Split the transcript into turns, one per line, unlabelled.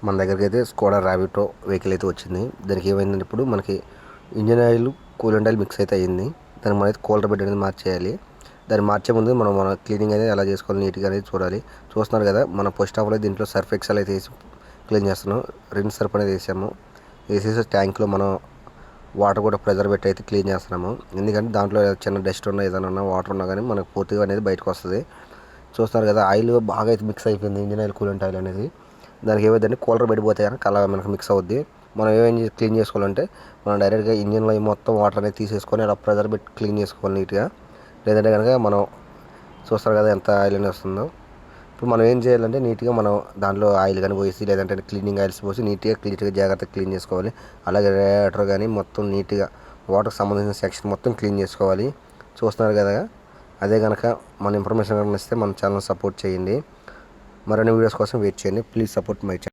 మన దగ్గరికి అయితే స్కోడా ర్యాబిటో వెహికల్ అయితే వచ్చింది. దానికి ఏమైందంటే ఇప్పుడు మనకి engine oil coolant oil mix అయితే అయ్యింది. దానికి మనం అయితే కూలర్ బెడ్ అనేది మార్చేయాలి. దాన్ని మార్చే ముందు మన క్లీనింగ్ అనేది ఎలా చేసుకోవాలి నీట్గా అనేది చూడాలి. చూస్తున్నారు కదా, మన ఫస్ట్ ఆఫ్ దీంట్లో సర్ఫ్ ఎక్సెల్ అయితే వేసి క్లీన్ చేస్తున్నాం. రిన్ సర్ఫ్ అనేది వేసాము. వేసేసి ట్యాంక్లో మనం వాటర్ కూడా ప్రెజర్ పెట్టి అయితే క్లీన్ చేస్తున్నాము. ఎందుకంటే దాంట్లో చిన్న డస్ట్ ఉన్నా ఏదైనా ఉన్నా వాటర్ ఉన్నా కానీ మనకు పూర్తిగా అనేది బయటకు వస్తుంది. చూస్తున్నారు కదా, ఆయిల్ బాగా అయితే మిక్స్ అయిపోయింది. ఇంజిన్ ఆయిల్ కూలెంట్ ఆయిల్ అనేది దానికి ఏమైందంటే కూలర్ పడిపోతే కనుక అలా మనకు మిక్స్ అవుద్ది. మనం ఏమేం క్లీన్ చేసుకోవాలంటే మనం డైరెక్ట్గా ఇంజిన్లో మొత్తం వాటర్ అనేది తీసేసుకొని అలా ప్రెజర్ పెట్టి క్లీన్ చేసుకోవాలి నీట్గా. లేదంటే కనుక మనం చూస్తారు కదా ఎంత ఆయిల్ అనేది వస్తుందో. ఇప్పుడు మనం ఏం చేయాలంటే నీట్గా మనం దాంట్లో ఆయిల్ కానీ పోసి లేదంటే క్లీనింగ్ ఆయిల్స్ పోసి నీట్గా జాగ్రత్తగా క్లీన్ చేసుకోవాలి. అలాగే రేడియేటర్ కానీ మొత్తం నీట్గా వాటర్కి సంబంధించిన సెక్షన్ మొత్తం క్లీన్ చేసుకోవాలి. చూస్తున్నారు కదా, అదే కనుక మన ఇన్ఫర్మేషన్ కనుక ఇస్తే మన ఛానల్ సపోర్ట్ చేయండి. మరిన్ని వీడియోస్ కోసం వెయిట్ చేయండి. Please support my channel.